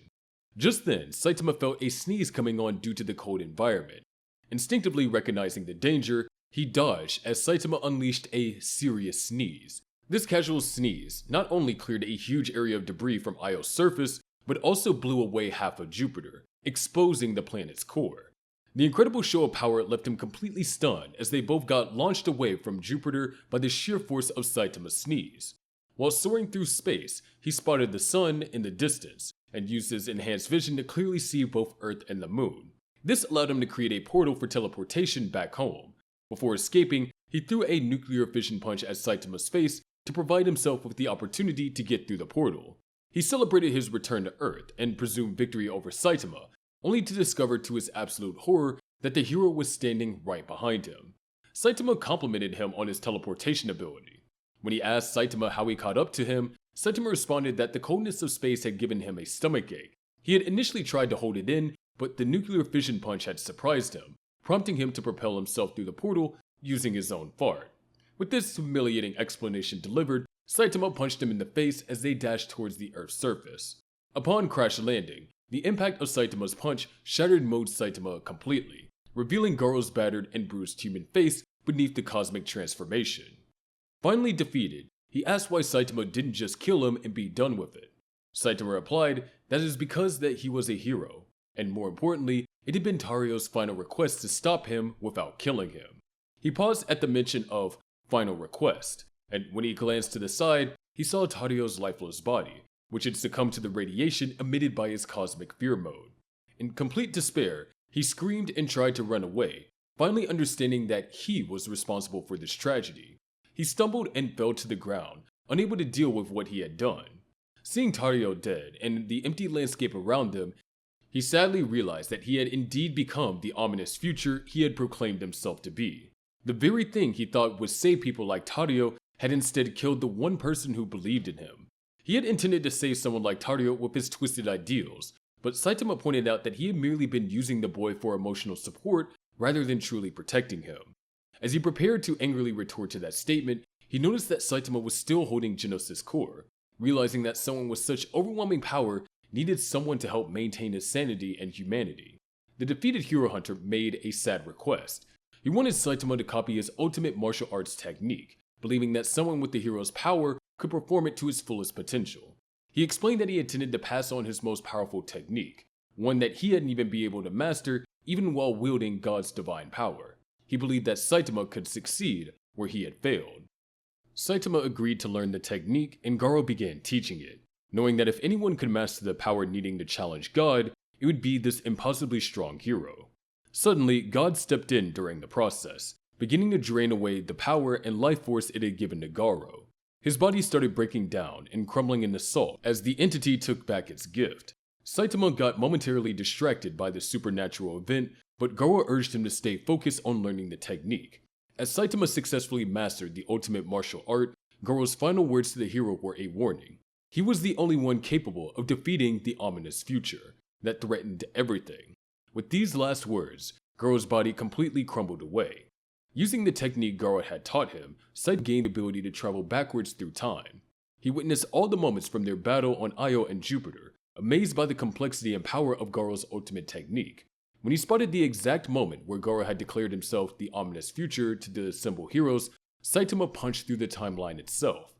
Just then, Saitama felt a sneeze coming on due to the cold environment. Instinctively recognizing the danger, he dodged as Saitama unleashed a serious sneeze. This casual sneeze not only cleared a huge area of debris from Io's surface, but also blew away half of Jupiter, exposing the planet's core. The incredible show of power left him completely stunned as they both got launched away from Jupiter by the sheer force of Saitama's sneeze. While soaring through space, he spotted the sun in the distance and used his enhanced vision to clearly see both Earth and the Moon. This allowed him to create a portal for teleportation back home. Before escaping, he threw a nuclear fission punch at Saitama's face to provide himself with the opportunity to get through the portal. He celebrated his return to Earth and presumed victory over Saitama, only to discover to his absolute horror that the hero was standing right behind him. Saitama complimented him on his teleportation ability. When he asked Saitama how he caught up to him, Saitama responded that the coldness of space had given him a stomachache. He had initially tried to hold it in, but the nuclear fission punch had surprised him, prompting him to propel himself through the portal using his own fart. With this humiliating explanation delivered, Saitama punched him in the face as they dashed towards the Earth's surface. Upon crash landing, the impact of Saitama's punch shattered Mode Saitama completely, revealing Garo's battered and bruised human face beneath the cosmic transformation. Finally defeated, he asked why Saitama didn't just kill him and be done with it. Saitama replied that it is because that he was a hero, and more importantly, it had been Tario's final request to stop him without killing him. He paused at the mention of final request, and when he glanced to the side, he saw Tario's lifeless body, which had succumbed to the radiation emitted by his cosmic fear mode. In complete despair, he screamed and tried to run away, finally understanding that he was responsible for this tragedy. He stumbled and fell to the ground, unable to deal with what he had done. Seeing Tario dead and the empty landscape around them, he sadly realized that he had indeed become the ominous future he had proclaimed himself to be. The very thing he thought would save people like Tario had instead killed the one person who believed in him. He had intended to save someone like Tario with his twisted ideals, but Saitama pointed out that he had merely been using the boy for emotional support rather than truly protecting him. As he prepared to angrily retort to that statement, he noticed that Saitama was still holding Genos' core, realizing that someone with such overwhelming power needed someone to help maintain his sanity and humanity. The defeated hero hunter made a sad request. He wanted Saitama to copy his ultimate martial arts technique, believing that someone with the hero's power could perform it to his fullest potential. He explained that he intended to pass on his most powerful technique, one that he hadn't even been able to master even while wielding God's divine power. He believed that Saitama could succeed where he had failed. Saitama agreed to learn the technique and Garo began teaching it, knowing that if anyone could master the power needing to challenge God, it would be this impossibly strong hero. Suddenly, God stepped in during the process, beginning to drain away the power and life force it had given to Garo. His body started breaking down and crumbling into salt as the entity took back its gift. Saitama got momentarily distracted by the supernatural event, but Garo urged him to stay focused on learning the technique. As Saitama successfully mastered the ultimate martial art, Garo's final words to the hero were a warning. He was the only one capable of defeating the ominous future that threatened everything. With these last words, Garo's body completely crumbled away. Using the technique Garo had taught him, Saitama gained the ability to travel backwards through time. He witnessed all the moments from their battle on Io and Jupiter, amazed by the complexity and power of Garo's ultimate technique. When he spotted the exact moment where Garo had declared himself the ominous future to the assembled heroes, Saitama punched through the timeline itself.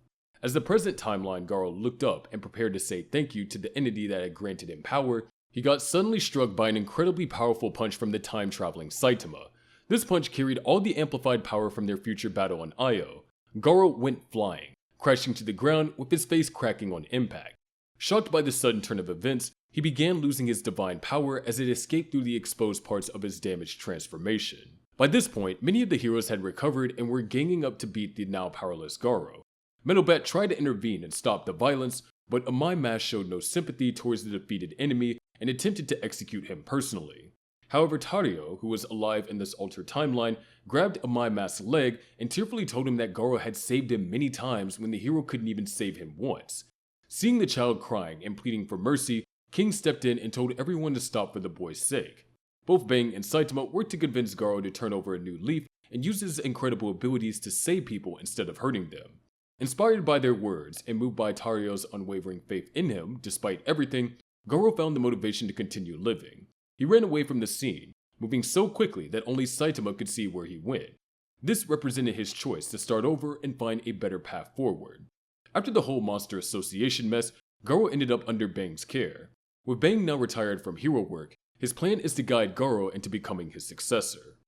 As the present timeline Garo looked up and prepared to say thank you to the entity that had granted him power, he got suddenly struck by an incredibly powerful punch from the time-traveling Saitama. This punch carried all the amplified power from their future battle on Io. Garo went flying, crashing to the ground with his face cracking on impact. Shocked by the sudden turn of events, he began losing his divine power as it escaped through the exposed parts of his damaged transformation. By this point, many of the heroes had recovered and were ganging up to beat the now powerless Garo. Metalbat tried to intervene and stop the violence, but Amai Mask showed no sympathy towards the defeated enemy and attempted to execute him personally. However, Tario, who was alive in this altered timeline, grabbed Amai-Mask's leg and tearfully told him that Garo had saved him many times when the hero couldn't even save him once. Seeing the child crying and pleading for mercy, King stepped in and told everyone to stop for the boy's sake. Both Bang and Saitama worked to convince Garo to turn over a new leaf and use his incredible abilities to save people instead of hurting them. Inspired by their words and moved by Tario's unwavering faith in him, despite everything, Garo found the motivation to continue living. He ran away from the scene, moving so quickly that only Saitama could see where he went. This represented his choice to start over and find a better path forward. After the whole monster association mess, Garo ended up under Bang's care. With Bang now retired from hero work, his plan is to guide Garo into becoming his successor.